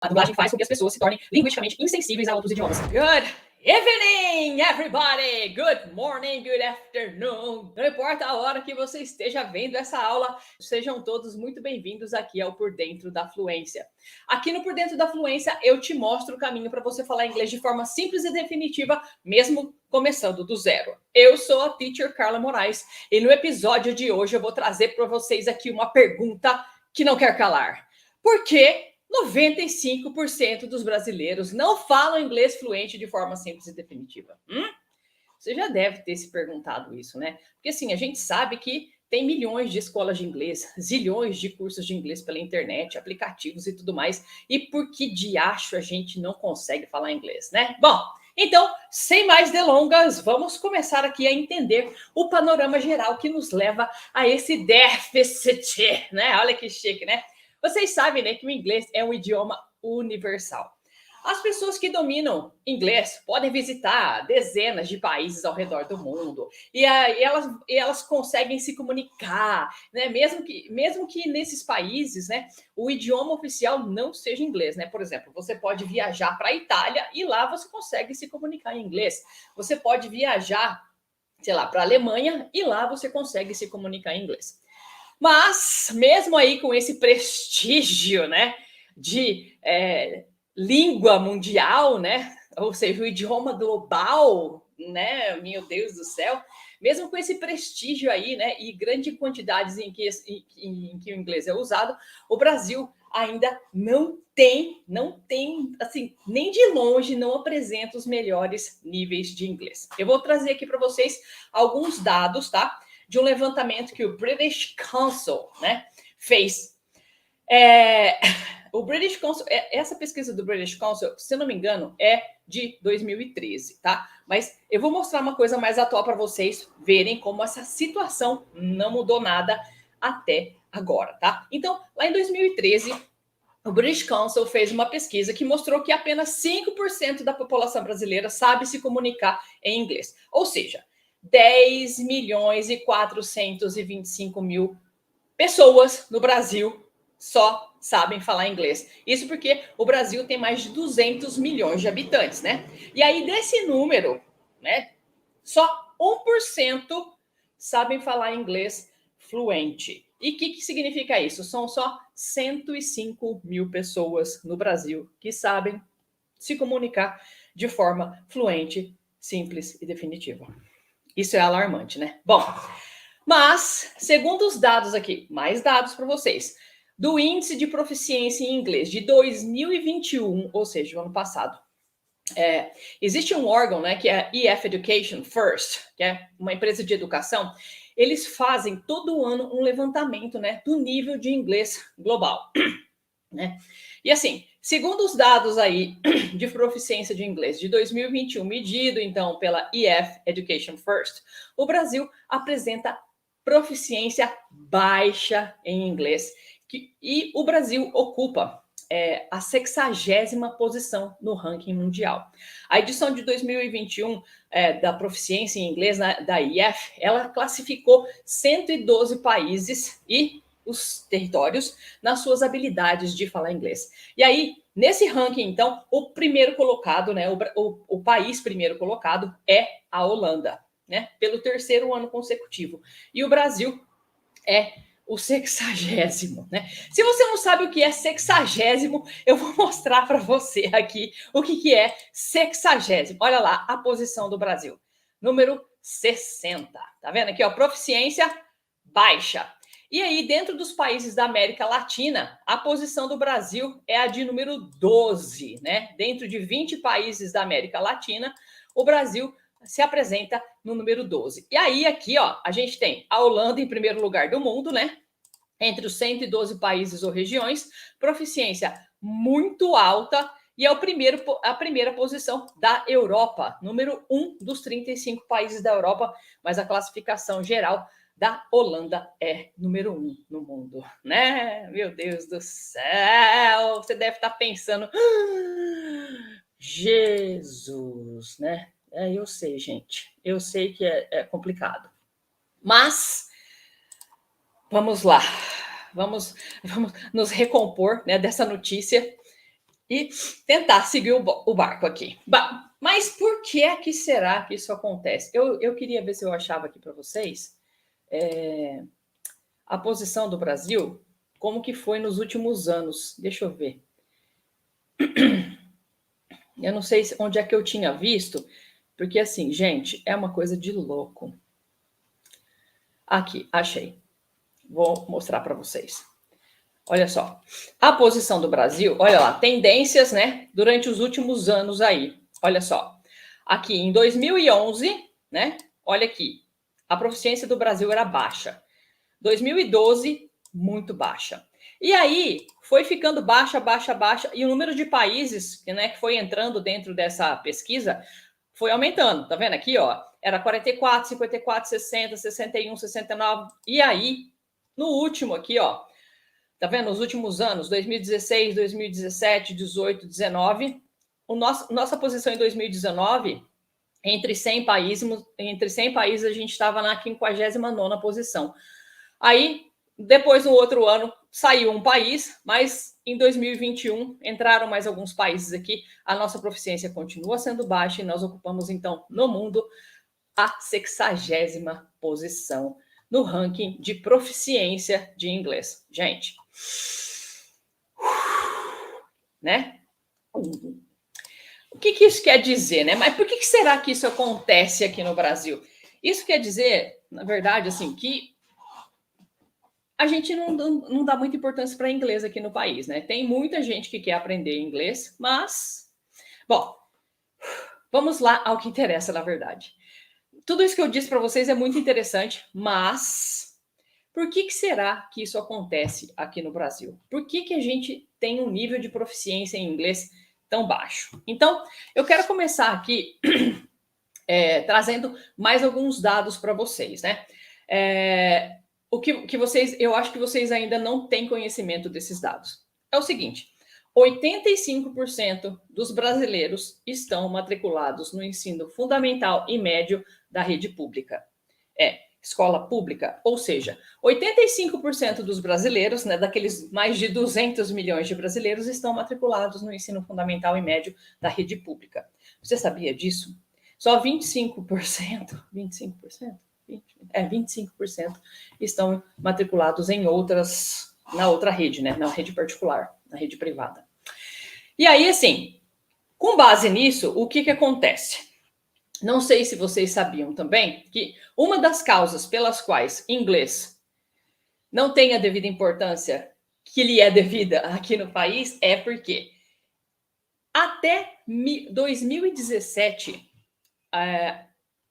A dublagem faz com que as pessoas se tornem linguisticamente insensíveis a outros idiomas. Good evening, everybody! Good morning, good afternoon. Não importa a hora que você esteja vendo essa aula, sejam todos muito bem-vindos aqui ao Por Dentro da Fluência. Aqui no Por Dentro da Fluência, eu te mostro o caminho para você falar inglês de forma simples e definitiva, mesmo começando do zero. Eu sou a Teacher Carla Moraes e no episódio de hoje eu vou trazer para vocês aqui uma pergunta que não quer calar. Por que 95% dos brasileiros não falam inglês fluente de forma simples e definitiva? Você já deve ter se perguntado isso, né? Porque assim, a gente sabe que tem milhões de escolas de inglês, zilhões de cursos de inglês pela internet, aplicativos e tudo mais. E por que diacho a gente não consegue falar inglês, né? Bom, então, sem mais delongas, vamos começar aqui a entender o panorama geral que nos leva a esse déficit, né? Olha que chique, né? Vocês sabem, né, que o inglês é um idioma universal. As pessoas que dominam inglês podem visitar dezenas de países ao redor do mundo e elas conseguem se comunicar, né? Mesmo que nesses países, né, o idioma oficial não seja inglês, né? Por exemplo, você pode viajar para a Itália e lá você consegue se comunicar em inglês. Você pode viajar, sei lá, para a Alemanha e lá você consegue se comunicar em inglês. Mas, mesmo aí com esse prestígio, né, de língua mundial, né, ou seja, o idioma global, né, meu Deus do céu, mesmo com esse prestígio aí, né, e grande quantidades em que o inglês é usado, o Brasil ainda não tem, assim, nem de longe não apresenta os melhores níveis de inglês. Eu vou trazer aqui para vocês alguns dados, tá? De um levantamento que o British Council, né, fez. O British Council, essa pesquisa do British Council, se eu não me engano, é de 2013, tá? Mas eu vou mostrar uma coisa mais atual para vocês verem como essa situação não mudou nada até agora, tá? Então, lá em 2013, o British Council fez uma pesquisa que mostrou que apenas 5% da população brasileira sabe se comunicar em inglês. Ou seja, 10 milhões e 425 mil pessoas no Brasil só sabem falar inglês. Isso porque o Brasil tem mais de 200 milhões de habitantes, né? E aí, desse número, né, só 1% sabem falar inglês fluente. E o que significa isso? São só 105 mil pessoas no Brasil que sabem se comunicar de forma fluente, simples e definitiva. Isso é alarmante, né? Bom, mas, segundo os dados aqui, mais dados para vocês, do Índice de Proficiência em Inglês de 2021, ou seja, o ano passado, existe um órgão, né, que é a EF Education First, que é uma empresa de educação. Eles fazem todo ano um levantamento, né, do nível de inglês global, né? E assim, segundo os dados aí de proficiência de inglês de 2021, medido então pela EF Education First, o Brasil apresenta proficiência baixa em inglês, e o Brasil ocupa a 60ª posição no ranking mundial. A edição de 2021 da proficiência em inglês, da IEF, ela classificou 112 países e os territórios nas suas habilidades de falar inglês. E aí, nesse ranking, então, o primeiro colocado, né, o país primeiro colocado é a Holanda, né, pelo terceiro ano consecutivo. E o Brasil é o 60º, né? Se você não sabe o que é 60º, eu vou mostrar para você aqui o que é 60º. Olha lá a posição do Brasil. Número 60. Tá vendo aqui, ó? Proficiência baixa. E aí, dentro dos países da América Latina, a posição do Brasil é a de número 12, né? Dentro de 20 países da América Latina, o Brasil se apresenta no número 12. E aí, aqui, ó, a gente tem a Holanda em primeiro lugar do mundo, né? Entre os 112 países ou regiões, proficiência muito alta, e é a primeira posição da Europa, número 1 dos 35 países da Europa, mas a classificação geral da Holanda é número 1 no mundo, né? Meu Deus do céu! Você deve estar pensando, Jesus, né? Eu sei, gente. Eu sei que é complicado. Mas vamos lá. Vamos nos recompor, né, dessa notícia e tentar seguir o barco aqui. Mas por que será que isso acontece? Eu queria ver se eu achava aqui para vocês a posição do Brasil, como que foi nos últimos anos. Deixa eu ver. Eu não sei onde é que eu tinha visto, porque assim, gente, é uma coisa de louco. Aqui, achei. Vou mostrar para vocês. Olha só. A posição do Brasil, olha lá, tendências, né, durante os últimos anos aí. Olha só. Aqui em 2011, né? Olha aqui. A proficiência do Brasil era baixa. 2012, muito baixa. E aí foi ficando baixa, e o número de países, né, que foi entrando dentro dessa pesquisa foi aumentando. Tá vendo aqui, ó? Era 44, 54, 60, 61, 69. E aí, no último aqui, ó, tá vendo? Nos últimos anos, 2016, 2017, 18, 19, nossa posição em 2019, entre 100 países, a gente estava na 59ª posição. Aí, depois, no outro ano, saiu um país, mas em 2021 entraram mais alguns países aqui. A nossa proficiência continua sendo baixa e nós ocupamos, então, no mundo, a 60ª posição no ranking de proficiência de inglês. Gente, né? O que isso quer dizer, né? Mas por que será que isso acontece aqui no Brasil? Isso quer dizer, na verdade, assim, que a gente não dá muita importância para inglês aqui no país, né? Tem muita gente que quer aprender inglês, mas... Bom, vamos lá ao que interessa, na verdade. Tudo isso que eu disse para vocês é muito interessante, mas por que será que isso acontece aqui no Brasil? Por que a gente tem um nível de proficiência em inglês tão baixo? Então, eu quero começar aqui trazendo mais alguns dados para vocês, né? O que vocês, eu acho que vocês ainda não têm conhecimento desses dados. É o seguinte: 85% dos brasileiros estão matriculados no ensino fundamental e médio da rede pública. Escola pública, ou seja, 85% dos brasileiros, né, daqueles mais de 200 milhões de brasileiros, estão matriculados no ensino fundamental e médio da rede pública. Você sabia disso? Só 25%, 25% estão matriculados na outra rede, né, na rede particular, na rede privada. E aí, assim, com base nisso, o que acontece? Não sei se vocês sabiam também que uma das causas pelas quais inglês não tem a devida importância que lhe é devida aqui no país é porque até 2017,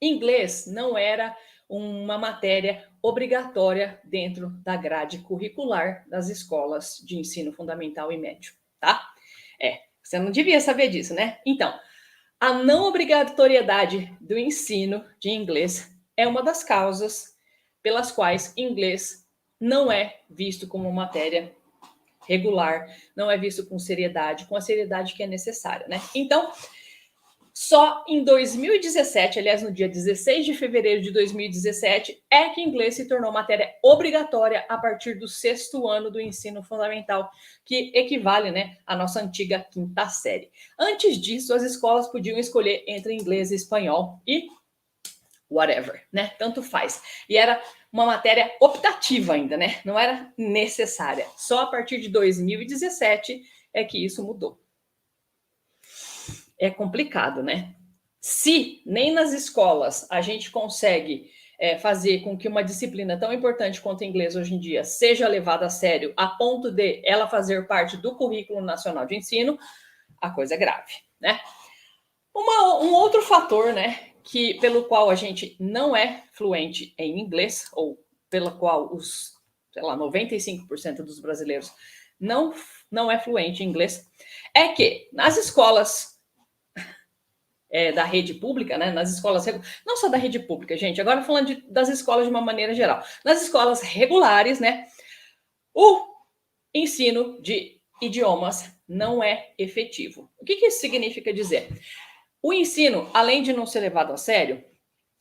inglês não era uma matéria obrigatória dentro da grade curricular das escolas de ensino fundamental e médio, tá? Você não devia saber disso, né? Então, a não obrigatoriedade do ensino de inglês é uma das causas pelas quais inglês não é visto como matéria regular, não é visto com a seriedade que é necessária, né? Então, só em 2017, aliás, no dia 16 de fevereiro de 2017, é que inglês se tornou matéria obrigatória a partir do 6º ano do ensino fundamental, que equivale, né, à nossa antiga 5ª série. Antes disso, as escolas podiam escolher entre inglês e espanhol e whatever, né? Tanto faz. E era uma matéria optativa ainda, né? Não era necessária. Só a partir de 2017 é que isso mudou. É complicado, né? Se nem nas escolas a gente consegue fazer com que uma disciplina tão importante quanto o inglês hoje em dia seja levada a sério a ponto de ela fazer parte do currículo nacional de ensino, a coisa é grave, né? Um outro fator, né, pelo qual a gente não é fluente em inglês, ou pelo qual os, 95% dos brasileiros não é fluente em inglês, é que nas escolas da rede pública, né, nas escolas, não só da rede pública, gente, agora falando das escolas de uma maneira geral, nas escolas regulares, né, o ensino de idiomas não é efetivo. O que isso significa dizer? O ensino, além de não ser levado a sério,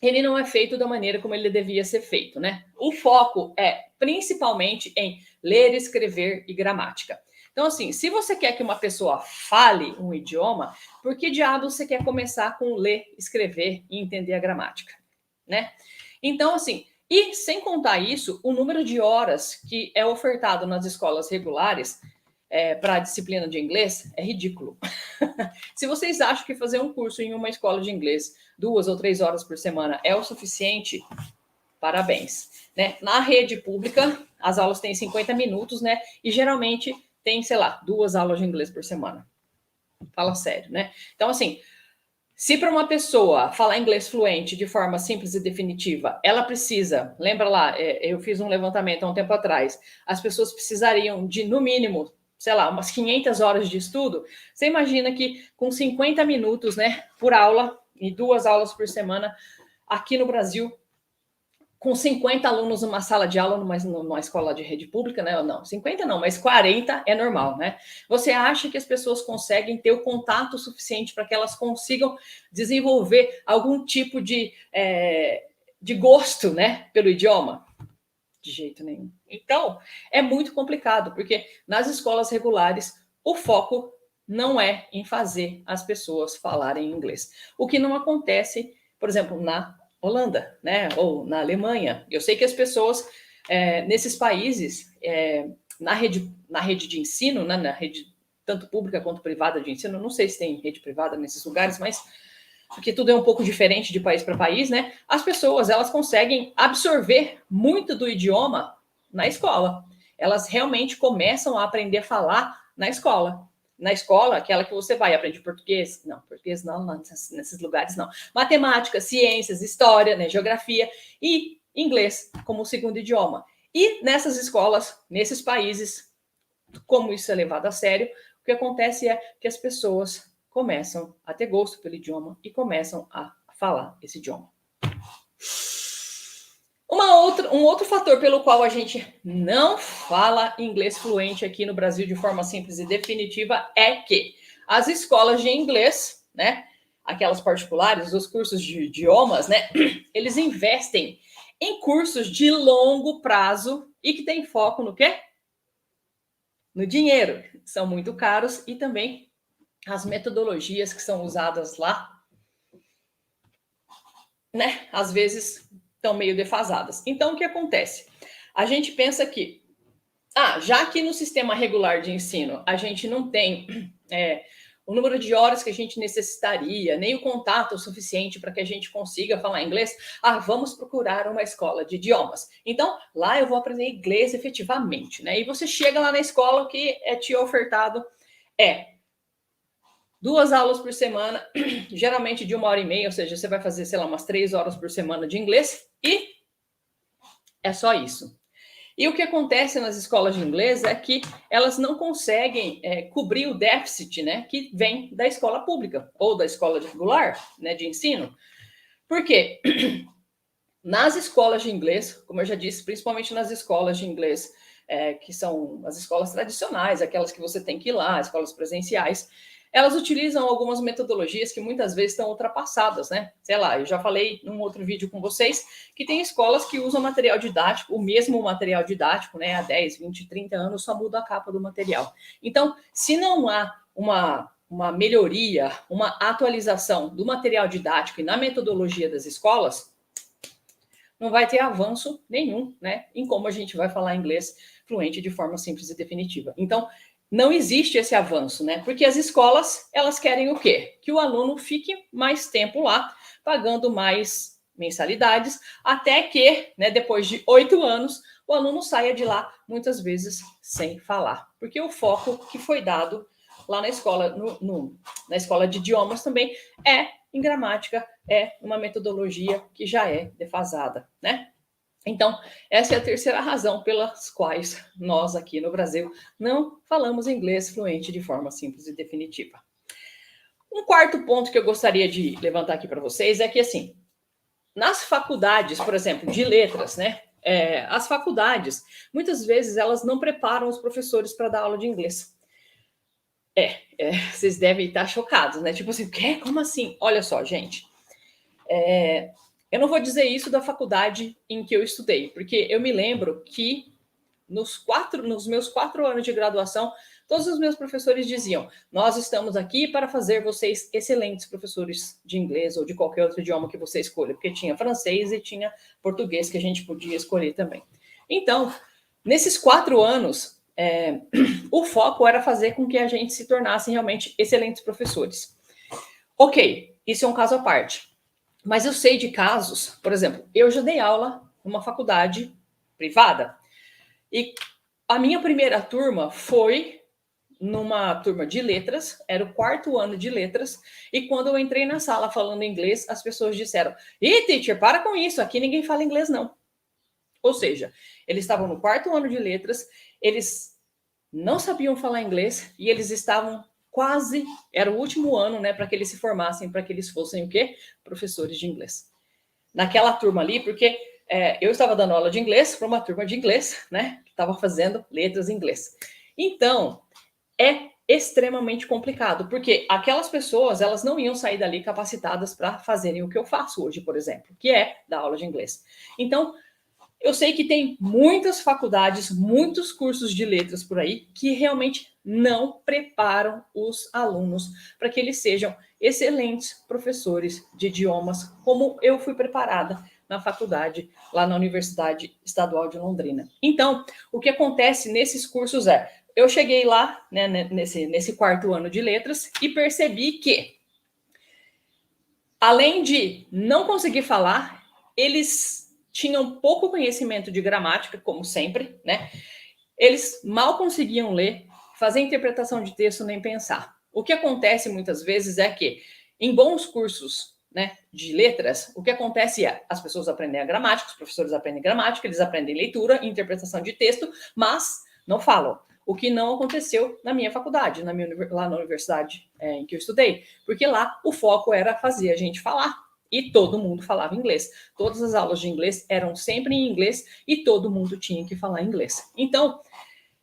ele não é feito da maneira como ele devia ser feito, né? O foco é principalmente em ler, escrever e gramática. Então, assim, se você quer que uma pessoa fale um idioma, por que diabos você quer começar com ler, escrever e entender a gramática, né? Então, assim, e sem contar isso, o número de horas que é ofertado nas escolas regulares para a disciplina de inglês é ridículo. Se vocês acham que fazer um curso em uma escola de inglês 2 ou 3 horas por semana é o suficiente, parabéns. Né? Na rede pública, as aulas têm 50 minutos, né? E geralmente tem, sei lá, 2 aulas de inglês por semana. Fala sério, né? Então, assim, se para uma pessoa falar inglês fluente de forma simples e definitiva, ela precisa, lembra lá, eu fiz um levantamento há um tempo atrás, as pessoas precisariam de, no mínimo, sei lá, umas 500 horas de estudo. Você imagina que com 50 minutos, né, por aula, e 2 aulas por semana, aqui no Brasil, com 50 alunos numa sala de aula, numa escola de rede pública, né? Não, 50 não, mas 40 é normal, né? Você acha que as pessoas conseguem ter o contato suficiente para que elas consigam desenvolver algum tipo de gosto, né, pelo idioma? De jeito nenhum. Então, é muito complicado, porque nas escolas regulares, o foco não é em fazer as pessoas falarem inglês. O que não acontece, por exemplo, na Holanda, né, ou na Alemanha. Eu sei que as pessoas nesses países, na rede de ensino, né, na rede tanto pública quanto privada de ensino, não sei se tem rede privada nesses lugares, mas porque tudo é um pouco diferente de país para país, né? As pessoas, elas conseguem absorver muito do idioma na escola. Elas realmente começam a aprender a falar na escola. Na escola, aquela que você vai aprender português. Não, português não, nesses lugares não. Matemática, ciências, história, né, geografia e inglês como segundo idioma. E nessas escolas, nesses países, como isso é levado a sério, o que acontece é que as pessoas começam a ter gosto pelo idioma e começam a falar esse idioma. Um outro fator pelo qual a gente não fala inglês fluente aqui no Brasil de forma simples e definitiva é que as escolas de inglês, né, aquelas particulares, os cursos de idiomas, né, eles investem em cursos de longo prazo e que tem foco no quê? No dinheiro. São muito caros e também as metodologias que são usadas lá, né, às vezes estão meio defasadas. Então, o que acontece? A gente pensa que, já que no sistema regular de ensino a gente não tem o número de horas que a gente necessitaria, nem o contato suficiente para que a gente consiga falar inglês, vamos procurar uma escola de idiomas. Então, lá eu vou aprender inglês efetivamente, né? E você chega lá na escola, o que é te ofertado 2 aulas por semana, geralmente de 1h30, ou seja, você vai fazer, sei lá, umas 3 horas por semana de inglês e é só isso. E o que acontece nas escolas de inglês é que elas não conseguem cobrir o déficit, né, que vem da escola pública ou da escola regular, né, de ensino. Por quê? Nas escolas de inglês, como eu já disse, principalmente nas escolas de inglês, que são as escolas tradicionais, aquelas que você tem que ir lá, escolas presenciais, elas utilizam algumas metodologias que muitas vezes estão ultrapassadas, né? Sei lá, eu já falei num outro vídeo com vocês que tem escolas que usam material didático, o mesmo material didático, né? Há 10, 20, 30 anos, só muda a capa do material. Então, se não há uma melhoria, uma atualização do material didático e na metodologia das escolas, não vai ter avanço nenhum, né, em como a gente vai falar inglês fluente de forma simples e definitiva. Então, não existe esse avanço, né? Porque as escolas, elas querem o quê? Que o aluno fique mais tempo lá, pagando mais mensalidades, até que, né, depois de 8 anos, o aluno saia de lá, muitas vezes, sem falar. Porque o foco que foi dado lá na escola, na escola de idiomas também, em gramática, uma metodologia que já é defasada, né? Então, essa é a terceira razão pelas quais nós aqui no Brasil não falamos inglês fluente de forma simples e definitiva. Um quarto ponto que eu gostaria de levantar aqui para vocês é que, assim, nas faculdades, por exemplo, de letras, né? As faculdades, muitas vezes, elas não preparam os professores para dar aula de inglês. Vocês devem estar chocados, né? Tipo assim, o quê? Como assim? Olha só, gente. Eu não vou dizer isso da faculdade em que eu estudei, porque eu me lembro que nos meus 4 anos de graduação, Todos os meus professores diziam, nós estamos aqui para fazer vocês excelentes professores de inglês ou de qualquer outro idioma que você escolha, porque tinha francês e tinha português que a gente podia escolher também. Então, nesses 4 anos, o foco era fazer com que a gente se tornasse realmente excelentes professores. Ok, isso é um caso à parte. Mas eu sei de casos, por exemplo, eu já dei aula numa faculdade privada. E a minha primeira turma foi numa turma de letras, era o 4º ano de letras, e quando eu entrei na sala falando inglês, as pessoas disseram, ih, teacher, para com isso, aqui ninguém fala inglês, não. Ou seja, eles estavam no 4º ano de letras, eles não sabiam falar inglês, e eles estavam quase, era o último ano, né, para que eles se formassem, para que eles fossem o quê? Professores de inglês. Naquela turma ali, porque eu estava dando aula de inglês para uma turma de inglês, né, que estava fazendo letras em inglês. Então, é extremamente complicado, porque aquelas pessoas, elas não iam sair dali capacitadas para fazerem o que eu faço hoje, por exemplo, que é dar aula de inglês. Então, eu sei que tem muitas faculdades, muitos cursos de letras por aí que realmente não preparam os alunos para que eles sejam excelentes professores de idiomas, como eu fui preparada na faculdade, lá na Universidade Estadual de Londrina. Então, o que acontece nesses cursos eu cheguei lá, né, nesse 4º ano de letras e percebi que, além de não conseguir falar, eles tinham pouco conhecimento de gramática, como sempre, né? Eles mal conseguiam ler, fazer interpretação de texto, nem pensar. O que acontece muitas vezes é que, em bons cursos, né, de letras, o que acontece é as pessoas aprendem a gramática, os professores aprendem gramática, eles aprendem leitura, interpretação de texto, mas não falam. O que não aconteceu na minha faculdade, lá na universidade em que eu estudei, porque lá o foco era fazer a gente falar. E todo mundo falava inglês. Todas as aulas de inglês eram sempre em inglês e todo mundo tinha que falar inglês. Então,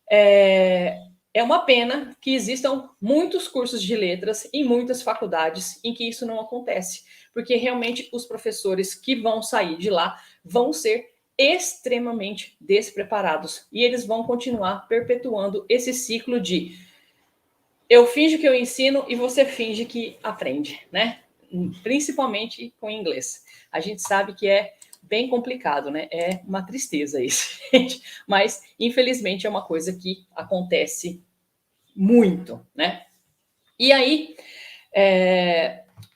é uma pena que existam muitos cursos de letras em muitas faculdades em que isso não acontece, porque realmente os professores que vão sair de lá vão ser extremamente despreparados e eles vão continuar perpetuando esse ciclo de eu finjo que eu ensino e você finge que aprende, né? Principalmente com inglês. A gente sabe que é bem complicado, né? É uma tristeza isso, gente. Mas, infelizmente, é uma coisa que acontece muito, né? E aí,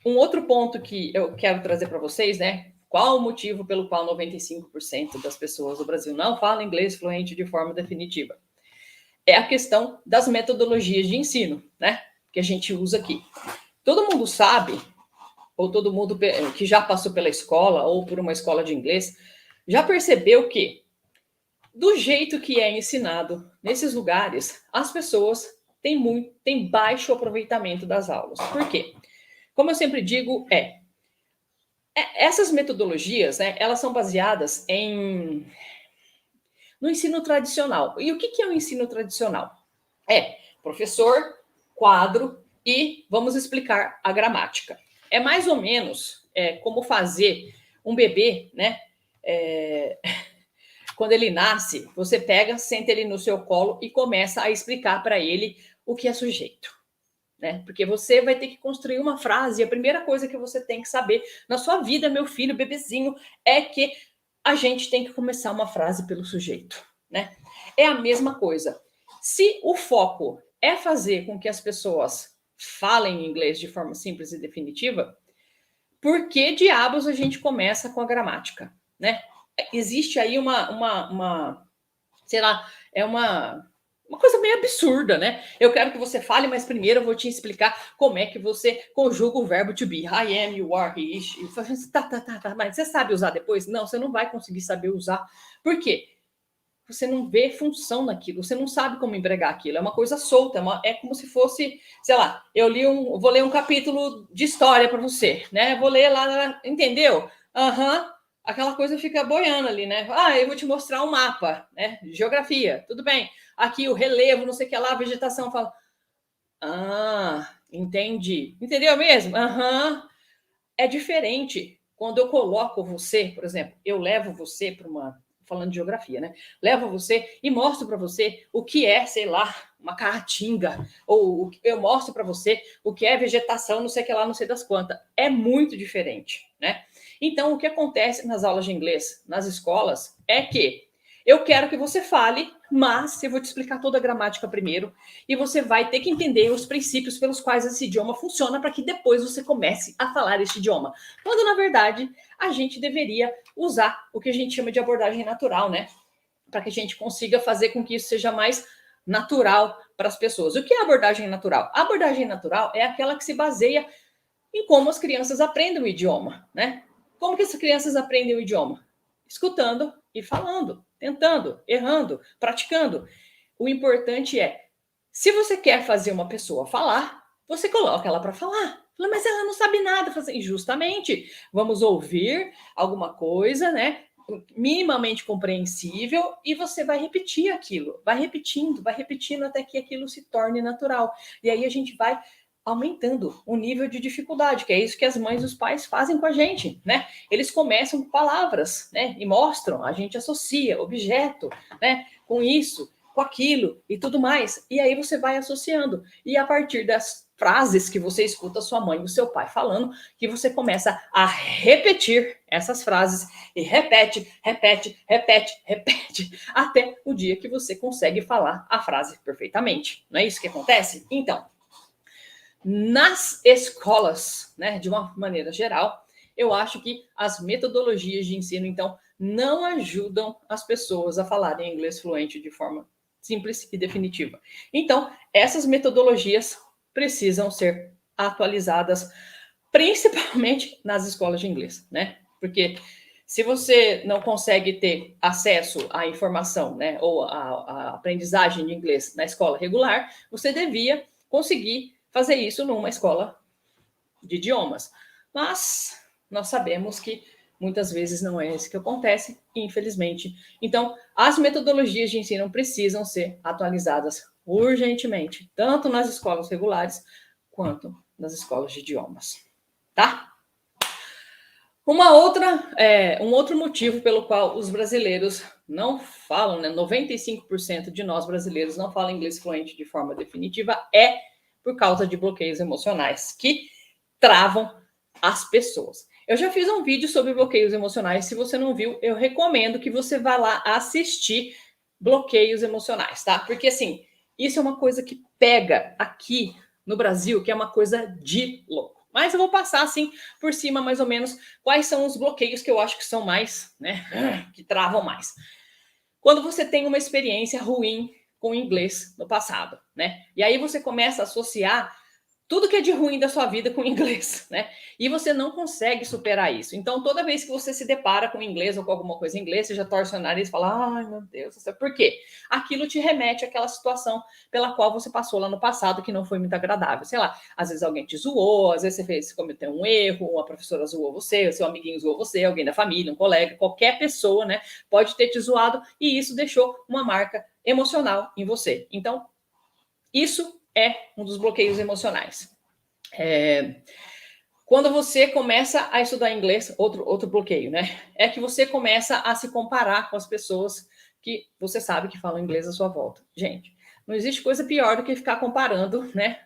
um outro ponto que eu quero trazer para vocês, né? Qual o motivo pelo qual 95% das pessoas do Brasil não falam inglês fluente de forma definitiva? É a questão das metodologias de ensino, né? Que a gente usa aqui. Todo mundo sabe, ou todo mundo que já passou pela escola ou por uma escola de inglês, já percebeu que, do jeito que é ensinado nesses lugares, as pessoas têm baixo aproveitamento das aulas. Por quê? Como eu sempre digo, essas metodologias, né, elas são baseadas no ensino tradicional. E o que é o ensino tradicional? Professor, quadro e vamos explicar a gramática. É mais ou menos como fazer um bebê, né? Quando ele nasce, você pega, senta ele no seu colo e começa a explicar para ele o que é sujeito. Né? Porque você vai ter que construir uma frase. E a primeira coisa que você tem que saber na sua vida, meu filho, bebezinho, é que a gente tem que começar uma frase pelo sujeito. Né? É a mesma coisa. Se o foco é fazer com que as pessoas falem inglês de forma simples e definitiva, por que diabos a gente começa com a gramática? Né? Existe aí sei lá, uma coisa meio absurda, né? Eu quero que você fale, mas primeiro eu vou te explicar como é que você conjuga o verbo to be. I am, you are, he is. Tá, mas você sabe usar depois? Não, você não vai conseguir saber usar. Por quê? Você não vê função naquilo, você não sabe como empregar aquilo. É uma coisa solta, é como se fosse, sei lá, vou ler um capítulo de história para você, né? Vou ler lá, entendeu? Aquela coisa fica boiando ali, né? Eu vou te mostrar um mapa, né? Geografia, tudo bem. Aqui o relevo, não sei o que lá, a vegetação. Fala, entendi. Entendeu mesmo? É diferente quando eu coloco você, por exemplo, eu levo você para falando de geografia, né? Levo você e mostro para você o que é, sei lá, uma caatinga, ou eu mostro para você o que é vegetação, não sei o que lá, não sei das quantas. É muito diferente, né? Então, o que acontece nas aulas de inglês, nas escolas, é que eu quero que você fale, mas eu vou te explicar toda a gramática primeiro e você vai ter que entender os princípios pelos quais esse idioma funciona para que depois você comece a falar esse idioma. Quando, na verdade, a gente deveria usar o que a gente chama de abordagem natural, né? Para que a gente consiga fazer com que isso seja mais natural para as pessoas. O que é abordagem natural? A abordagem natural é aquela que se baseia em como as crianças aprendem o idioma, né? Como que as crianças aprendem o idioma? Escutando e falando, tentando, errando, praticando. O importante é, se você quer fazer uma pessoa falar, você coloca ela para falar. Mas ela não sabe nada fazer. Justamente, vamos ouvir alguma coisa, né? Minimamente compreensível e você vai repetir aquilo, vai repetindo até que aquilo se torne natural. E aí a gente vai aumentando o nível de dificuldade, que é isso que as mães e os pais fazem com a gente, né? Eles começam com palavras, né? E mostram, a gente associa objeto, né? Com isso, com aquilo e tudo mais. E aí você vai associando. E a partir das frases que você escuta sua mãe e o seu pai falando, que você começa a repetir essas frases e repete, até o dia que você consegue falar a frase perfeitamente. Não é isso que acontece? Então, nas escolas, né, de uma maneira geral, eu acho que as metodologias de ensino, então, não ajudam as pessoas a falarem inglês fluente de forma simples e definitiva. Então, essas metodologias precisam ser atualizadas, principalmente nas escolas de inglês, né? Porque se você não consegue ter acesso à informação, né, ou à aprendizagem de inglês na escola regular, você devia conseguir fazer isso numa escola de idiomas. Mas nós sabemos que muitas vezes não é isso que acontece, infelizmente. Então, as metodologias de ensino precisam ser atualizadas urgentemente, tanto nas escolas regulares quanto nas escolas de idiomas. Tá? Um outro motivo pelo qual os brasileiros não falam, né? 95% de nós brasileiros não falam inglês fluente de forma definitiva, é por causa de bloqueios emocionais que travam as pessoas. Eu já fiz um vídeo sobre bloqueios emocionais. Se você não viu, eu recomendo que você vá lá assistir bloqueios emocionais, tá? Porque assim, isso é uma coisa que pega aqui no Brasil, que é uma coisa de louco. Mas eu vou passar assim por cima, mais ou menos, quais são os bloqueios que eu acho que são mais, né, que travam mais. Quando você tem uma experiência ruim com o inglês no passado, né? E aí você começa a associar tudo que é de ruim da sua vida com o inglês, né? E você não consegue superar isso. Então, toda vez que você se depara com inglês ou com alguma coisa em inglês, você já torce o nariz e fala, ai, meu Deus, por quê? Aquilo te remete àquela situação pela qual você passou lá no passado que não foi muito agradável. Sei lá, às vezes alguém te zoou, às vezes você cometeu um erro, uma professora zoou você, o seu amiguinho zoou você, alguém da família, um colega, qualquer pessoa, né? Pode ter te zoado e isso deixou uma marca emocional em você. Então, isso é um dos bloqueios emocionais. Quando você começa a estudar inglês, outro bloqueio, né? É que você começa a se comparar com as pessoas que você sabe que falam inglês à sua volta. Gente, não existe coisa pior do que ficar comparando, né?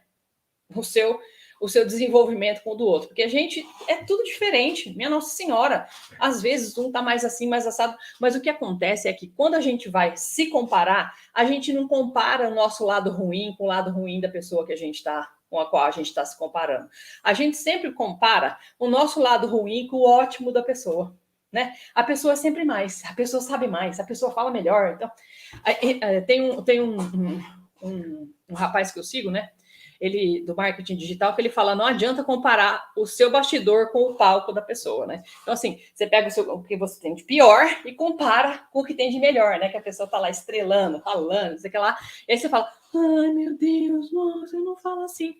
O seu desenvolvimento com o do outro, porque a gente é tudo diferente, minha Nossa Senhora, às vezes um tá mais assim, mais assado, mas o que acontece é que quando a gente vai se comparar, a gente não compara o nosso lado ruim com o lado ruim da pessoa que a gente está, com a qual a gente está se comparando. A gente sempre compara o nosso lado ruim com o ótimo da pessoa, né? A pessoa é sempre mais, a pessoa sabe mais, a pessoa fala melhor. Então, tem um rapaz que eu sigo, né? Ele do marketing digital, que ele fala, não adianta comparar o seu bastidor com o palco da pessoa, né? Então, assim, você pega o que você tem de pior e compara com o que tem de melhor, né? Que a pessoa tá lá estrelando, falando, não sei o que lá. E aí você fala, ai, meu Deus, nossa, eu não falo assim.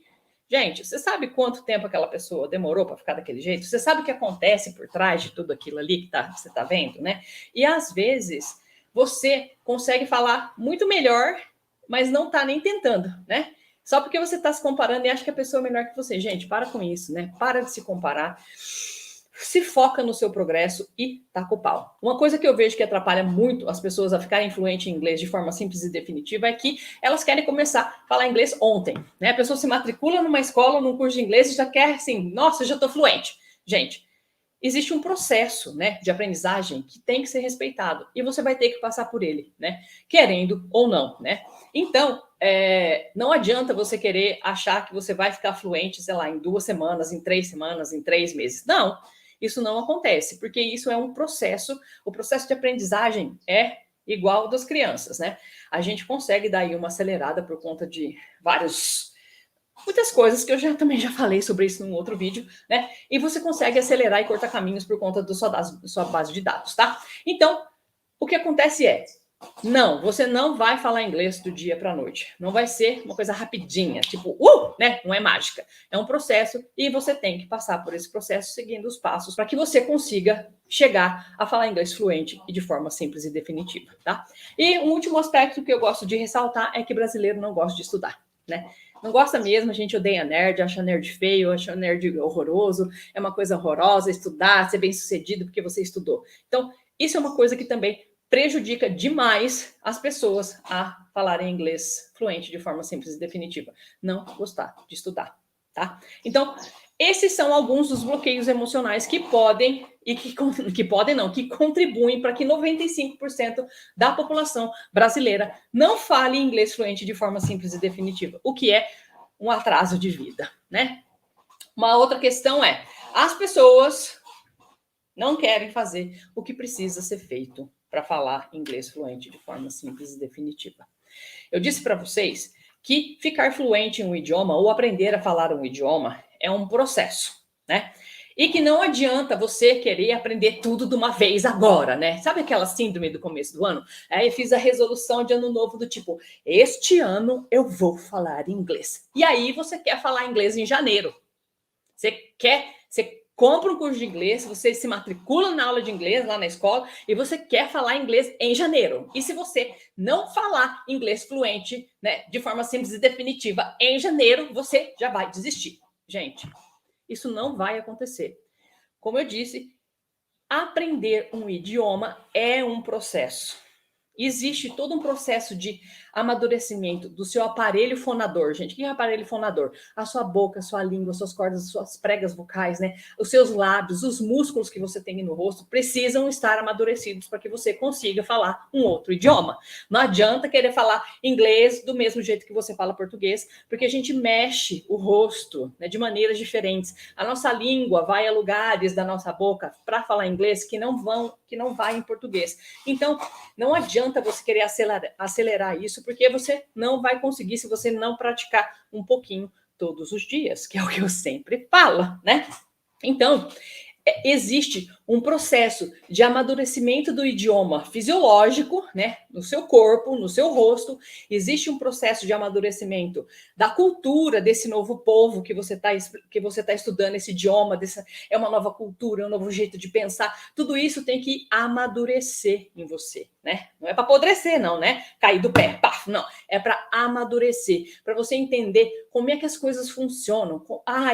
Gente, você sabe quanto tempo aquela pessoa demorou para ficar daquele jeito? Você sabe o que acontece por trás de tudo aquilo ali que você tá vendo, né? E às vezes você consegue falar muito melhor, mas não tá nem tentando, né? Só porque você está se comparando e acha que a pessoa é melhor que você. Gente, para com isso, né? Para de se comparar. se foca no seu progresso e taca o pau. Uma coisa que eu vejo que atrapalha muito as pessoas a ficarem fluentes em inglês de forma simples e definitiva é que elas querem começar a falar inglês ontem, né? A pessoa se matricula numa escola, num curso de inglês e já quer assim, nossa, já tô fluente. Gente, existe um processo, né, de aprendizagem que tem que ser respeitado e você vai ter que passar por ele, né, querendo ou não, né. Então, não adianta você querer achar que você vai ficar fluente, sei lá, em 2 semanas, em 3 semanas, em 3 meses. Não, isso não acontece, porque isso é um processo. O processo de aprendizagem é igual ao das crianças, né. A gente consegue dar aí uma acelerada por conta de muitas coisas que eu também já falei sobre isso num outro vídeo, né? E você consegue acelerar e cortar caminhos por conta da sua base de dados, tá? Então, o que acontece é, não, você não vai falar inglês do dia para a noite. Não vai ser uma coisa rapidinha, tipo, né? Não é mágica. É um processo e você tem que passar por esse processo seguindo os passos para que você consiga chegar a falar inglês fluente e de forma simples e definitiva, tá? E um último aspecto que eu gosto de ressaltar é que brasileiro não gosta de estudar, né? Não gosta mesmo, a gente odeia nerd, acha nerd feio, acha nerd horroroso, é uma coisa horrorosa estudar, ser bem sucedido porque você estudou. Então, isso é uma coisa que também prejudica demais as pessoas a falarem inglês fluente de forma simples e definitiva. Não gostar de estudar, tá? Então, esses são alguns dos bloqueios emocionais que podem e que contribuem para que 95% da população brasileira não fale inglês fluente de forma simples e definitiva, o que é um atraso de vida, né? Uma outra questão é, as pessoas não querem fazer o que precisa ser feito para falar inglês fluente de forma simples e definitiva. Eu disse para vocês que ficar fluente em um idioma ou aprender a falar um idioma é um processo, né? E que não adianta você querer aprender tudo de uma vez agora, né? Sabe aquela síndrome do começo do ano? Aí eu fiz a resolução de ano novo do tipo, este ano eu vou falar inglês. E aí você quer falar inglês em janeiro. Você compra um curso de inglês, você se matricula na aula de inglês lá na escola e você quer falar inglês em janeiro. E se você não falar inglês fluente, né, de forma simples e definitiva em janeiro, você já vai desistir. Gente, isso não vai acontecer. Como eu disse, aprender um idioma é um processo. Existe todo um processo de amadurecimento do seu aparelho fonador, gente. O que é aparelho fonador? A sua boca, a sua língua, as suas cordas, as suas pregas vocais, né? Os seus lábios, os músculos que você tem no rosto precisam estar amadurecidos para que você consiga falar um outro idioma. Não adianta querer falar inglês do mesmo jeito que você fala português, porque a gente mexe o rosto, né, de maneiras diferentes. A nossa língua vai a lugares da nossa boca para falar inglês que não vai em português. Então, não adianta você querer acelerar isso, porque você não vai conseguir se você não praticar um pouquinho todos os dias, que é o que eu sempre falo, né? Então, existe um processo de amadurecimento do idioma fisiológico, né, no seu corpo, no seu rosto. Existe um processo de amadurecimento da cultura desse novo povo que você tá estudando, esse idioma, é uma nova cultura, é um novo jeito de pensar. Tudo isso tem que amadurecer em você, né? Não é para apodrecer, não, né? Cair do pé, paf, não. É para amadurecer, para você entender como é que as coisas funcionam.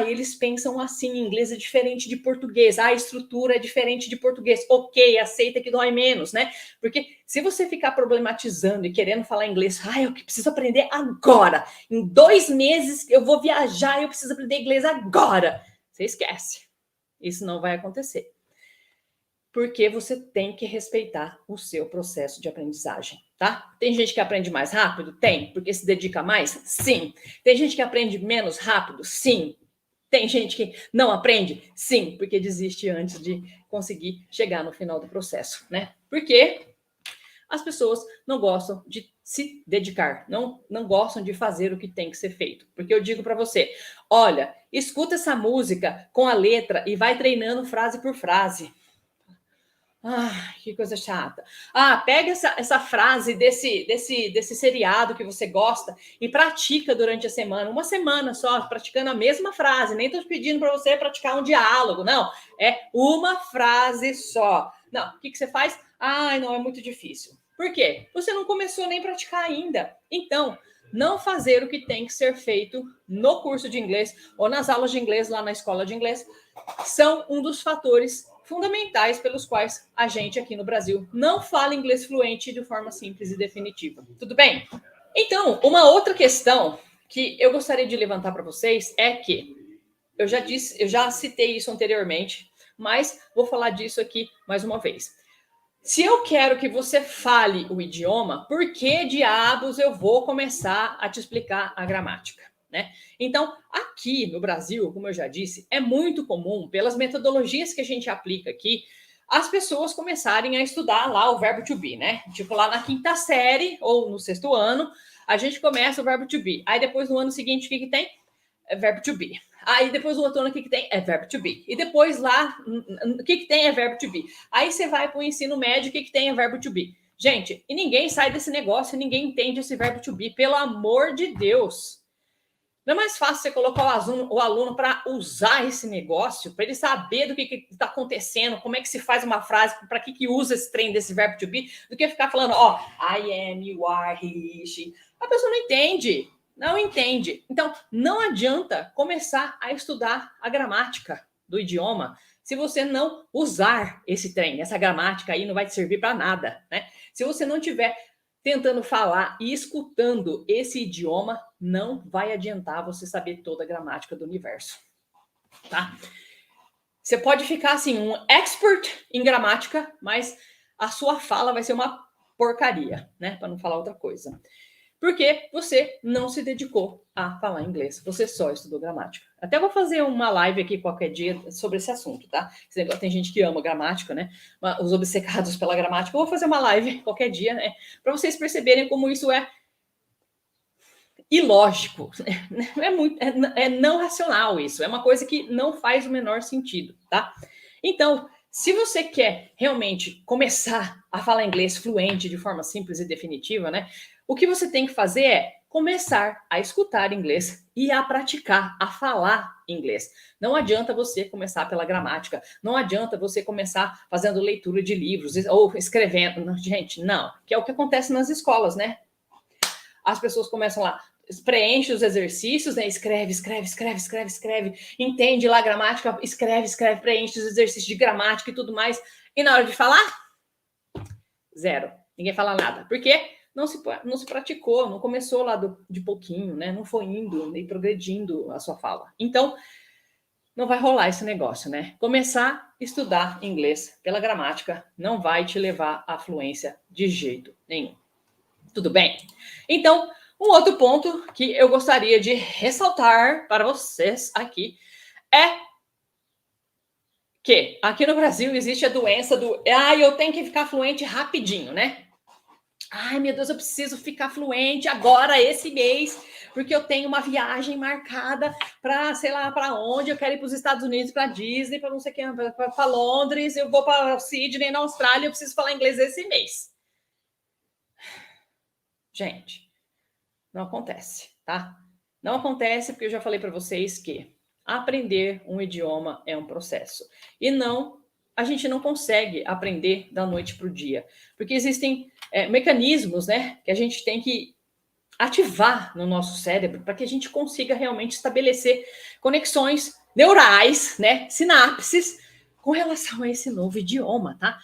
Eles pensam assim, inglês é diferente de português. A estrutura é diferente de português. Ok, aceita que dói menos, né? Porque se você ficar problematizando e querendo falar inglês, eu preciso aprender agora. Em 2 meses eu vou viajar, eu preciso aprender inglês agora. Você esquece. Isso não vai acontecer. Porque você tem que respeitar o seu processo de aprendizagem, tá? Tem gente que aprende mais rápido? Tem, porque se dedica mais? Sim. Tem gente que aprende menos rápido? Sim. Tem gente que não aprende? Sim, porque desiste antes de conseguir chegar no final do processo, né? Porque as pessoas não gostam de se dedicar, não gostam de fazer o que tem que ser feito. Porque eu digo para você, olha, escuta essa música com a letra e vai treinando frase por frase. Que coisa chata. Pega essa frase desse seriado que você gosta e pratica durante a semana. Uma semana só, praticando a mesma frase. Nem estou pedindo para você praticar um diálogo, não. É uma frase só. Não, o que você faz? Não, é muito difícil. Por quê? Você não começou nem a praticar ainda. Então, não fazer o que tem que ser feito no curso de inglês ou nas aulas de inglês lá na escola de inglês são um dos fatores fundamentais pelos quais a gente aqui no Brasil não fala inglês fluente de forma simples e definitiva. Tudo bem? Então, uma outra questão que eu gostaria de levantar para vocês é que eu já citei isso anteriormente, mas vou falar disso aqui mais uma vez. Se eu quero que você fale o idioma, por que diabos eu vou começar a te explicar a gramática, né? Então, aqui no Brasil, como eu já disse, é muito comum, pelas metodologias que a gente aplica aqui, as pessoas começarem a estudar lá o verbo to be, né? Tipo, lá na quinta série ou no sexto ano, a gente começa o verbo to be. Aí depois, no ano seguinte, o que tem? É verbo to be. Aí depois o outono, o que tem? É verbo to be. E depois lá, o que tem? É verbo to be. Aí você vai para o ensino médio, o que tem? É verbo to be. Gente, e ninguém sai desse negócio, ninguém entende esse verbo to be, pelo amor de Deus. Não é mais fácil você colocar o aluno para usar esse negócio, para ele saber do que está acontecendo, como é que se faz uma frase, para que usa esse trem desse verbo to be, do que ficar falando, ó, I am, you are, he, she. A pessoa não entende. Não entende. Então, não adianta começar a estudar a gramática do idioma se você não usar esse trem. Essa gramática aí não vai te servir para nada, né? Se você não tiver tentando falar e escutando esse idioma, não vai adiantar você saber toda a gramática do universo, tá? Você pode ficar assim, um expert em gramática, mas a sua fala vai ser uma porcaria, né? Para não falar outra coisa. Porque você não se dedicou a falar inglês, você só estudou gramática. Até vou fazer uma live aqui qualquer dia sobre esse assunto, tá? Tem gente que ama gramática, né? Os obcecados pela gramática. Eu vou fazer uma live qualquer dia, né? Para vocês perceberem como isso é ilógico. É não racional isso. É uma coisa que não faz o menor sentido, tá? Então, se você quer realmente começar a falar inglês fluente de forma simples e definitiva, né? O que você tem que fazer é começar a escutar inglês e a praticar, a falar inglês. Não adianta você começar pela gramática, não adianta você começar fazendo leitura de livros ou escrevendo. Gente, não. Que é o que acontece nas escolas, né? As pessoas começam lá, preenche os exercícios, né? Escreve, entende lá a gramática, escreve, preenche os exercícios de gramática e tudo mais. E na hora de falar, zero. Ninguém fala nada. Por quê? Não se praticou, não começou lá de pouquinho, né? Não foi indo e progredindo a sua fala. Então, não vai rolar esse negócio, né? Começar a estudar inglês pela gramática não vai te levar à fluência de jeito nenhum. Tudo bem? Então, um outro ponto que eu gostaria de ressaltar para vocês aqui é que aqui no Brasil existe a doença do eu tenho que ficar fluente rapidinho, né? Ai, meu Deus, eu preciso ficar fluente agora, esse mês, porque eu tenho uma viagem marcada para, sei lá, para onde. Eu quero ir para os Estados Unidos, para Disney, para não sei o que, para Londres, eu vou para Sydney, na Austrália, eu preciso falar inglês esse mês. Gente, não acontece, tá? Não acontece porque eu já falei para vocês que aprender um idioma é um processo. E a gente não consegue aprender da noite para o dia, porque existem mecanismos, né, que a gente tem que ativar no nosso cérebro para que a gente consiga realmente estabelecer conexões neurais, né, sinapses, com relação a esse novo idioma, tá?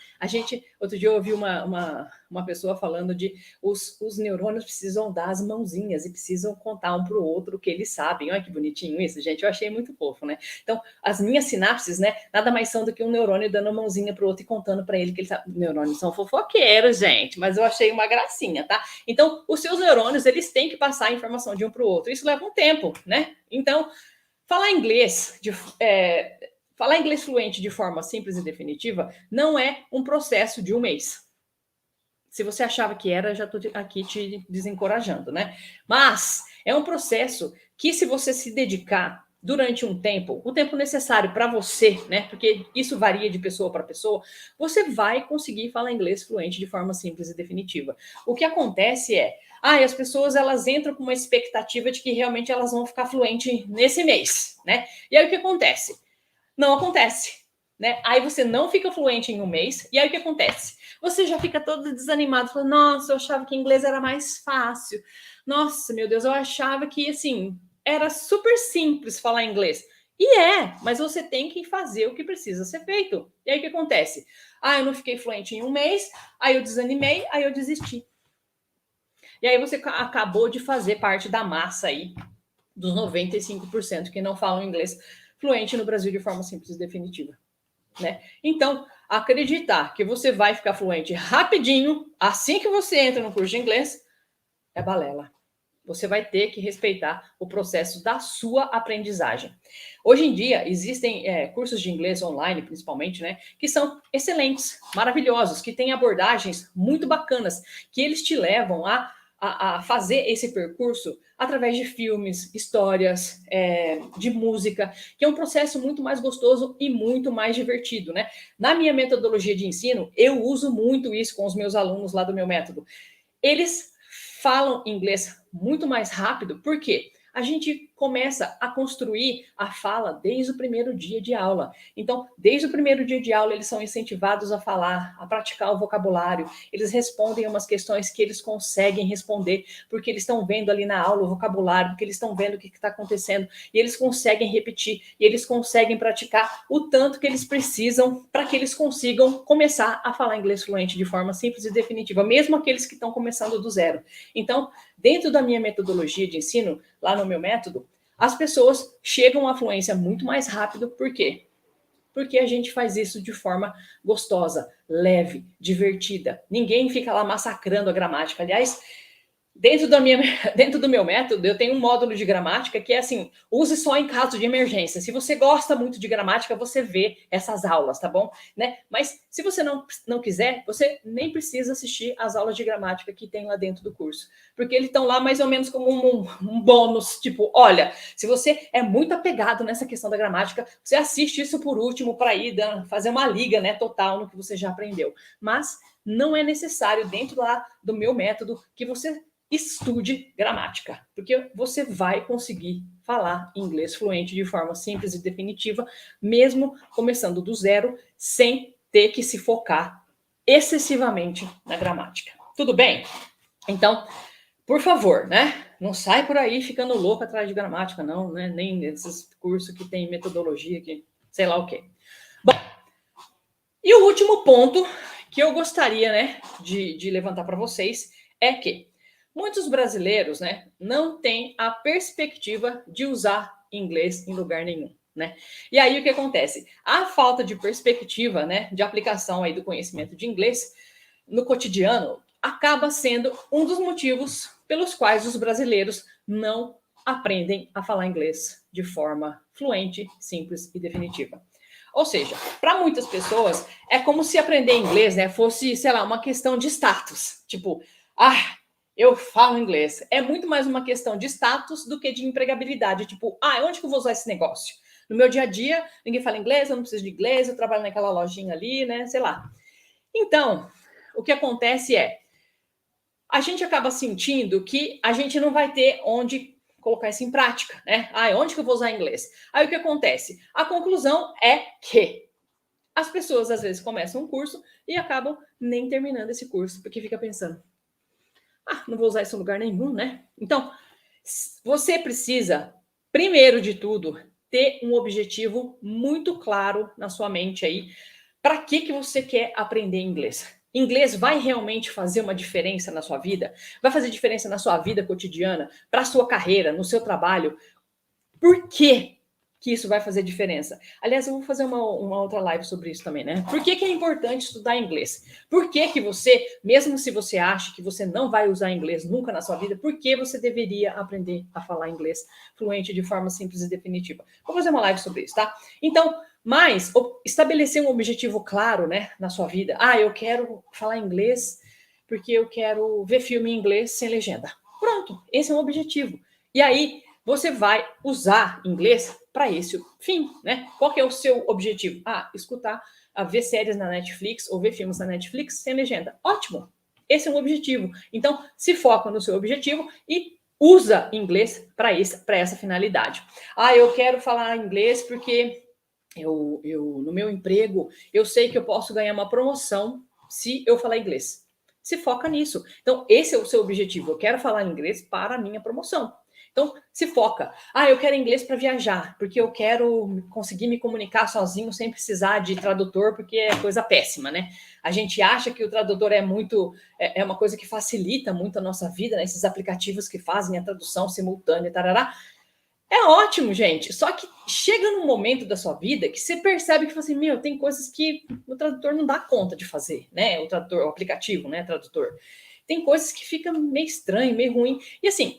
Outro dia eu ouvi uma pessoa falando de os neurônios precisam dar as mãozinhas e precisam contar um para o outro o que eles sabem. Olha que bonitinho isso, gente, eu achei muito fofo, né? Então, as minhas sinapses, né, nada mais são do que um neurônio dando a mãozinha para o outro e contando para ele que ele sabe. Neurônios são fofoqueiros, gente, mas eu achei uma gracinha, tá? Então, os seus neurônios, eles têm que passar a informação de um para o outro. Isso leva um tempo, né? Então, falar inglês fluente de forma simples e definitiva não é um processo de um mês. Se você achava que era, já estou aqui te desencorajando, né? Mas é um processo que, se você se dedicar durante um tempo, o tempo necessário para você, né? Porque isso varia de pessoa para pessoa, você vai conseguir falar inglês fluente de forma simples e definitiva. O que acontece é, as pessoas elas entram com uma expectativa de que realmente elas vão ficar fluentes nesse mês, né? E aí o que acontece? Não acontece, né? Aí você não fica fluente em um mês, e aí o que acontece? Você já fica todo desanimado, falando, nossa, eu achava que inglês era mais fácil. Nossa, meu Deus, eu achava que, assim, era super simples falar inglês. E mas você tem que fazer o que precisa ser feito. E aí o que acontece? Eu não fiquei fluente em um mês, aí eu desanimei, aí eu desisti. E aí você acabou de fazer parte da massa aí, dos 95% que não falam inglês fluente no Brasil de forma simples e definitiva. Né? Então, acreditar que você vai ficar fluente rapidinho, assim que você entra no curso de inglês, é balela. Você vai ter que respeitar o processo da sua aprendizagem. Hoje em dia, existem cursos de inglês online, principalmente, né, que são excelentes, maravilhosos, que têm abordagens muito bacanas, que eles te levam a fazer esse percurso através de filmes, histórias, de música, que é um processo muito mais gostoso e muito mais divertido, né? Na minha metodologia de ensino, eu uso muito isso com os meus alunos lá do meu método. Eles falam inglês muito mais rápido, por quê? A gente começa a construir a fala desde o primeiro dia de aula. Então, desde o primeiro dia de aula, eles são incentivados a falar, a praticar o vocabulário. Eles respondem umas questões que eles conseguem responder, porque eles estão vendo ali na aula o vocabulário, porque eles estão vendo o que está acontecendo, e eles conseguem repetir, e eles conseguem praticar o tanto que eles precisam para que eles consigam começar a falar inglês fluente de forma simples e definitiva, mesmo aqueles que estão começando do zero. Então, dentro da minha metodologia de ensino, lá no meu método, as pessoas chegam à fluência muito mais rápido. Por quê? Porque a gente faz isso de forma gostosa, leve, divertida. Ninguém fica lá massacrando a gramática. Aliás, dentro do meu método, eu tenho um módulo de gramática que é assim, use só em caso de emergência. Se você gosta muito de gramática, você vê essas aulas, tá bom? Né? Mas se você não quiser, você nem precisa assistir as aulas de gramática que tem lá dentro do curso. Porque eles estão lá mais ou menos como um bônus, tipo, olha, se você é muito apegado nessa questão da gramática, você assiste isso por último para ir fazer uma liga, né, total no que você já aprendeu. Mas não é necessário dentro lá do meu método que você estude gramática, porque você vai conseguir falar inglês fluente de forma simples e definitiva, mesmo começando do zero, sem ter que se focar excessivamente na gramática. Tudo bem? Então, por favor, né? Não sai por aí ficando louco atrás de gramática, não, né? Nem nesses cursos que tem metodologia, que sei lá o quê. Bom, e o último ponto que eu gostaria, né, de levantar para vocês é que muitos brasileiros, né, não têm a perspectiva de usar inglês em lugar nenhum, né? E aí o que acontece? A falta de perspectiva, né, de aplicação aí do conhecimento de inglês no cotidiano acaba sendo um dos motivos pelos quais os brasileiros não aprendem a falar inglês de forma fluente, simples e definitiva. Ou seja, para muitas pessoas é como se aprender inglês, né, fosse, sei lá, uma questão de status. Tipo, eu falo inglês. É muito mais uma questão de status do que de empregabilidade. Tipo, onde que eu vou usar esse negócio? No meu dia a dia, ninguém fala inglês, eu não preciso de inglês, eu trabalho naquela lojinha ali, né, sei lá. Então, o que acontece é, a gente acaba sentindo que a gente não vai ter onde colocar isso em prática, né? Onde que eu vou usar inglês? Aí o que acontece? A conclusão é que as pessoas às vezes começam um curso e acabam nem terminando esse curso, porque fica pensando, não vou usar isso em lugar nenhum, né? Então, você precisa, primeiro de tudo, ter um objetivo muito claro na sua mente aí. Para que você quer aprender inglês? Inglês vai realmente fazer uma diferença na sua vida? Vai fazer diferença na sua vida cotidiana, para a sua carreira, no seu trabalho? Por que isso vai fazer diferença? Aliás, eu vou fazer uma outra live sobre isso também, né? Por que é importante estudar inglês? Por que você, mesmo se você acha que você não vai usar inglês nunca na sua vida, por que você deveria aprender a falar inglês fluente de forma simples e definitiva? Vou fazer uma live sobre isso, tá? Então, mas estabelecer um objetivo claro, né, na sua vida. Eu quero falar inglês porque eu quero ver filme em inglês sem legenda. Pronto, esse é um objetivo. E aí, você vai usar inglês para esse fim, né? Qual que é o seu objetivo? Escutar, ver séries na Netflix ou ver filmes na Netflix sem legenda. Ótimo! Esse é um objetivo. Então, se foca no seu objetivo e usa inglês para essa finalidade. Eu quero falar inglês porque eu no meu emprego, eu sei que eu posso ganhar uma promoção se eu falar inglês. se foca nisso. Então, esse é o seu objetivo. Eu quero falar inglês para a minha promoção. Então, se foca. Eu quero inglês para viajar, porque eu quero conseguir me comunicar sozinho sem precisar de tradutor, porque é coisa péssima, né? A gente acha que o tradutor é uma coisa que facilita muito a nossa vida, né? Esses aplicativos que fazem a tradução simultânea, tarará. É ótimo, gente. Só que chega num momento da sua vida que você percebe que assim, tem coisas que o tradutor não dá conta de fazer, né? O tradutor, o aplicativo, né? Tradutor. Tem coisas que fica meio estranho, meio ruim. E assim,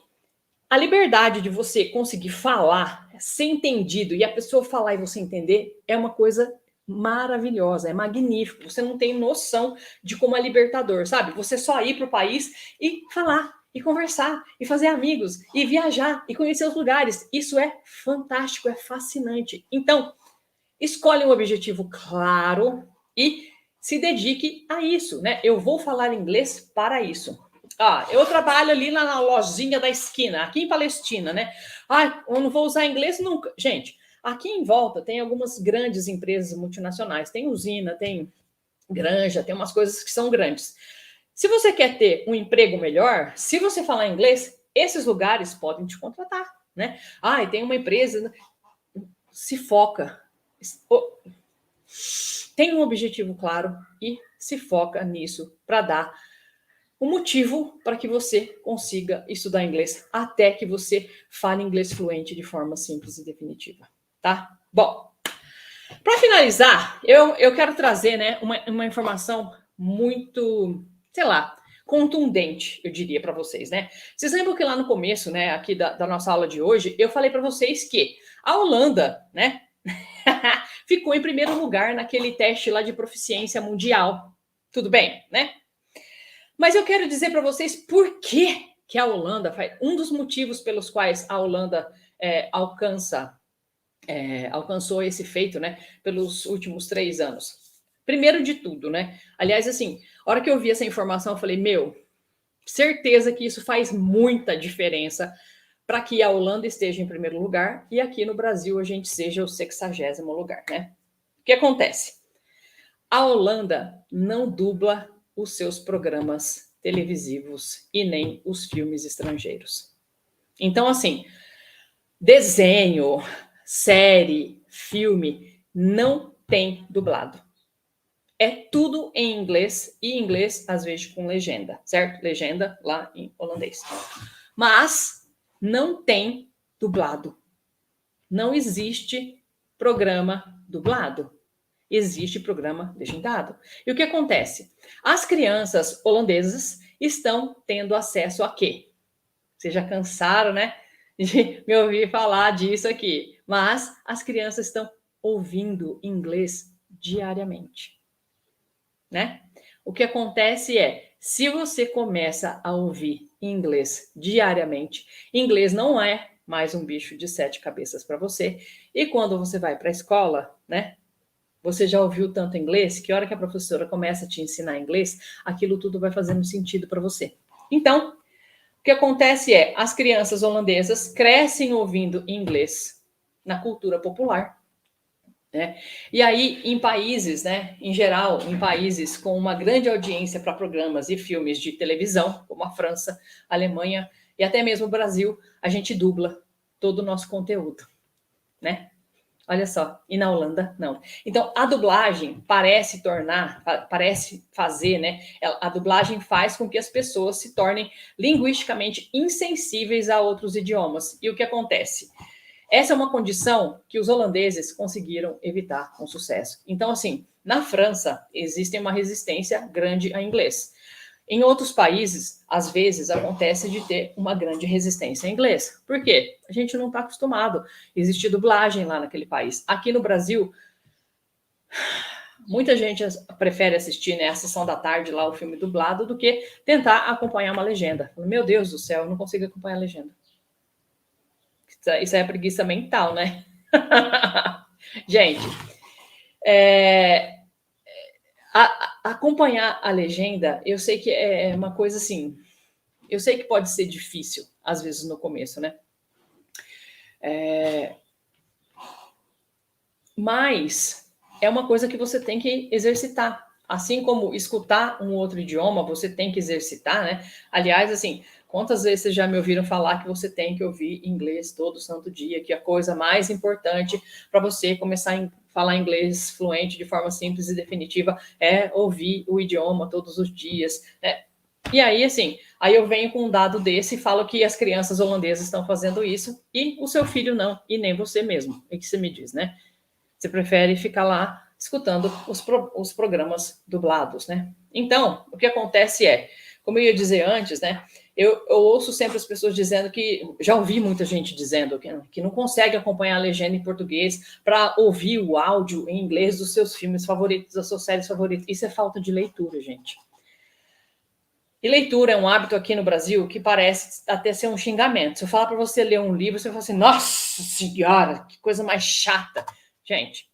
a liberdade de você conseguir falar, ser entendido e a pessoa falar e você entender é uma coisa maravilhosa, é magnífico. Você não tem noção de como é libertador, sabe? Você só ir para o país e falar, e conversar, e fazer amigos, e viajar, e conhecer os lugares. Isso é fantástico, é fascinante. Então, escolhe um objetivo claro e se dedique a isso, né? Eu vou falar inglês para isso. Eu trabalho ali na lojinha da esquina, aqui em Palestina, né? Eu não vou usar inglês nunca. Gente, aqui em volta tem algumas grandes empresas multinacionais. Tem usina, tem granja, tem umas coisas que são grandes. Se você quer ter um emprego melhor, se você falar inglês, esses lugares podem te contratar, né? Tem uma empresa, se foca. Tem um objetivo claro e se foca nisso para dar um motivo para que você consiga estudar inglês até que você fale inglês fluente de forma simples e definitiva, tá? Bom, para finalizar, eu quero trazer, né, uma informação muito, sei lá, contundente, eu diria para vocês, né? Vocês lembram que lá no começo, né, aqui da nossa aula de hoje, eu falei para vocês que a Holanda, né, ficou em primeiro lugar naquele teste lá de proficiência mundial. Tudo bem, né? Mas eu quero dizer para vocês por que a Holanda, um dos motivos pelos quais a Holanda alcançou esse feito, né, pelos últimos 3 anos. Primeiro de tudo, né? Aliás, assim, a hora que eu vi essa informação, eu falei, certeza que isso faz muita diferença para que a Holanda esteja em primeiro lugar e aqui no Brasil a gente seja o 60º lugar, né? O que acontece? A Holanda não dubla os seus programas televisivos e nem os filmes estrangeiros. Então, assim, desenho, série, filme, não tem dublado. É tudo em inglês e inglês, às vezes, com legenda, certo? Legenda lá em holandês. Mas não tem dublado. Não existe programa dublado. Existe programa legendado. E o que acontece? As crianças holandesas estão tendo acesso a quê? Vocês já cansaram, né, de me ouvir falar disso aqui. Mas as crianças estão ouvindo inglês diariamente, né? O que acontece é, se você começa a ouvir inglês diariamente, inglês não é mais um bicho de 7 cabeças para você. E quando você vai para a escola, né? Você já ouviu tanto inglês que a hora que a professora começa a te ensinar inglês, aquilo tudo vai fazendo sentido para você. Então, o que acontece é, as crianças holandesas crescem ouvindo inglês na cultura popular, né? E aí, em países, né, em geral, em países com uma grande audiência para programas e filmes de televisão, como a França, a Alemanha e até mesmo o Brasil, a gente dubla todo o nosso conteúdo, né? Olha só, e na Holanda, não. Então, a dublagem parece fazer, né? A dublagem faz com que as pessoas se tornem linguisticamente insensíveis a outros idiomas. E o que acontece? Essa é uma condição que os holandeses conseguiram evitar com sucesso. Então, assim, na França, existe uma resistência grande a inglês. Em outros países, às vezes, acontece de ter uma grande resistência a inglês. Por quê? A gente não está acostumado. Existe dublagem lá naquele país. Aqui no Brasil, muita gente prefere assistir, né, a sessão da tarde lá, o filme dublado, do que tentar acompanhar uma legenda. Meu Deus do céu, eu não consigo acompanhar a legenda. Isso é preguiça mental, né? Gente, acompanhar a legenda, eu sei que é uma coisa assim, eu sei que pode ser difícil, às vezes, no começo, né? Mas é uma coisa que você tem que exercitar. Assim como escutar um outro idioma, você tem que exercitar, né? Aliás, assim, quantas vezes vocês já me ouviram falar que você tem que ouvir inglês todo santo dia, que a coisa mais importante para você começar a falar inglês fluente de forma simples e definitiva é ouvir o idioma todos os dias, né? E aí, assim, aí eu venho com um dado desse e falo que as crianças holandesas estão fazendo isso e o seu filho não, e nem você mesmo. O que você me diz, né? Você prefere ficar lá escutando os programas dublados, né? Então, o que acontece é, como eu ia dizer antes, né? Eu ouço sempre as pessoas dizendo que, já ouvi muita gente dizendo que não consegue acompanhar a legenda em português para ouvir o áudio em inglês dos seus filmes favoritos, das suas séries favoritas. Isso é falta de leitura, gente. E leitura é um hábito aqui no Brasil que parece até ser um xingamento. Se eu falar para você ler um livro, você fala assim, nossa senhora, que coisa mais chata. Gente,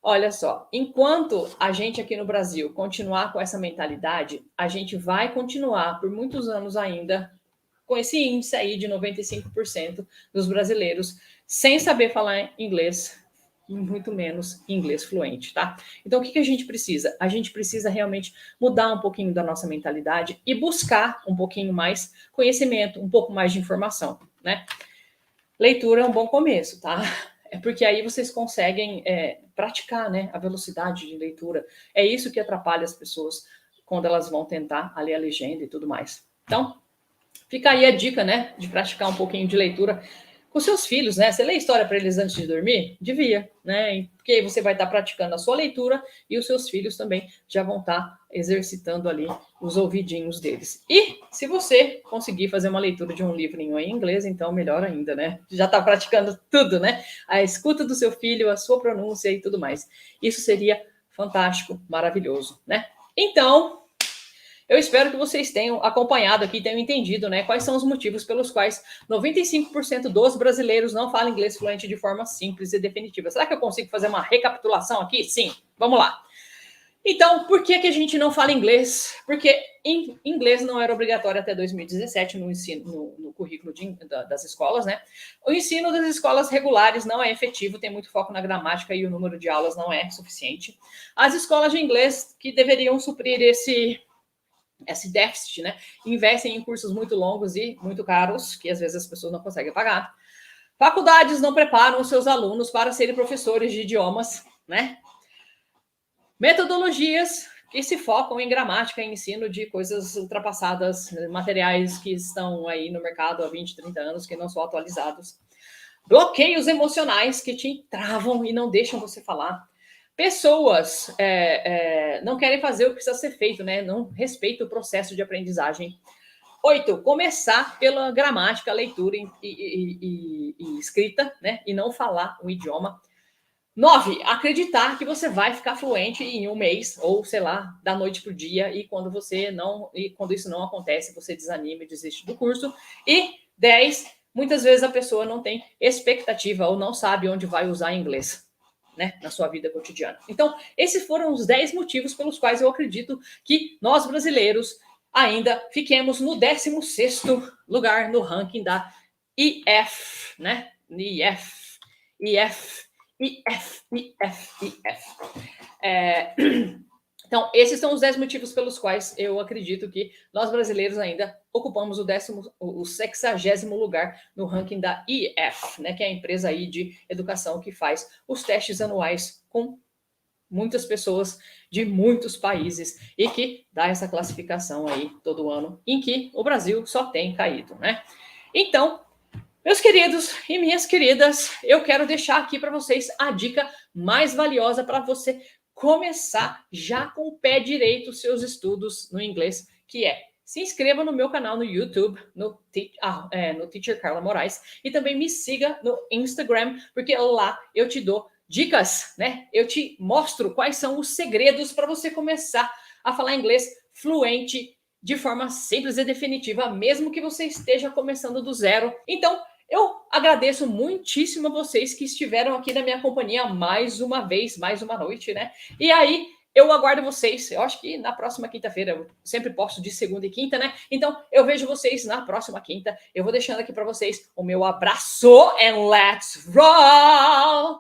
olha só, enquanto a gente aqui no Brasil continuar com essa mentalidade, a gente vai continuar por muitos anos ainda com esse índice aí de 95% dos brasileiros sem saber falar inglês, muito menos inglês fluente, tá? Então, o que a gente precisa? A gente precisa realmente mudar um pouquinho da nossa mentalidade e buscar um pouquinho mais conhecimento, um pouco mais de informação, né? Leitura é um bom começo, tá? É porque aí vocês conseguem praticar, né, a velocidade de leitura. É isso que atrapalha as pessoas quando elas vão tentar ler a legenda e tudo mais. Então, fica aí a dica, né, de praticar um pouquinho de leitura com seus filhos, né? Você lê história para eles antes de dormir? Devia, né? Porque aí você vai estar praticando a sua leitura e os seus filhos também já vão estar exercitando ali os ouvidinhos deles. E se você conseguir fazer uma leitura de um livrinho em inglês, então melhor ainda, né? Já está praticando tudo, né? A escuta do seu filho, a sua pronúncia e tudo mais. Isso seria fantástico, maravilhoso, né? Então, eu espero que vocês tenham acompanhado aqui, tenham entendido, né, quais são os motivos pelos quais 95% dos brasileiros não falam inglês fluente de forma simples e definitiva. Será que eu consigo fazer uma recapitulação aqui? Sim, vamos lá. Então, por que a gente não fala inglês? Porque inglês não era obrigatório até 2017 no ensino, no currículo das escolas, né? O ensino das escolas regulares não é efetivo, tem muito foco na gramática e o número de aulas não é suficiente. As escolas de inglês que deveriam suprir esse déficit, né? Investem em cursos muito longos e muito caros, que às vezes as pessoas não conseguem pagar. Faculdades não preparam os seus alunos para serem professores de idiomas, né? Metodologias que se focam em gramática, em ensino de coisas ultrapassadas, materiais que estão aí no mercado há 20, 30 anos, que não são atualizados. Bloqueios emocionais que te travam e não deixam você falar. Pessoas não querem fazer o que precisa ser feito, né? Não respeitam o processo de aprendizagem. 8, começar pela gramática, leitura e escrita, né? E não falar o idioma. 9, acreditar que você vai ficar fluente em um mês, ou sei lá, da noite para o dia, e quando isso não acontece, você desanima e desiste do curso. E 10, muitas vezes a pessoa não tem expectativa ou não sabe onde vai usar inglês, né, na sua vida cotidiana. Então, esses foram os 10 motivos pelos quais eu acredito que nós brasileiros ainda fiquemos no 16º lugar no ranking da IF, né? IF. Então, esses são os 10 motivos pelos quais eu acredito que nós brasileiros ainda ocupamos o 60º lugar no ranking da IF, né, que é a empresa aí de educação que faz os testes anuais com muitas pessoas de muitos países e que dá essa classificação aí todo ano, em que o Brasil só tem caído, né? Então, meus queridos e minhas queridas, eu quero deixar aqui para vocês a dica mais valiosa para você começar já com o pé direito os seus estudos no inglês, que é se inscreva no meu canal no YouTube, no Teacher Carla Moraes, e também me siga no Instagram, porque lá eu te dou dicas, né? Eu te mostro quais são os segredos para você começar a falar inglês fluente de forma simples e definitiva, mesmo que você esteja começando do zero. Então, eu agradeço muitíssimo a vocês que estiveram aqui na minha companhia mais uma vez, mais uma noite, né? E aí, eu aguardo vocês. Eu acho que na próxima quinta-feira, eu sempre posto de segunda e quinta, né? Então, eu vejo vocês na próxima quinta. Eu vou deixando aqui para vocês o meu abraço and let's roll!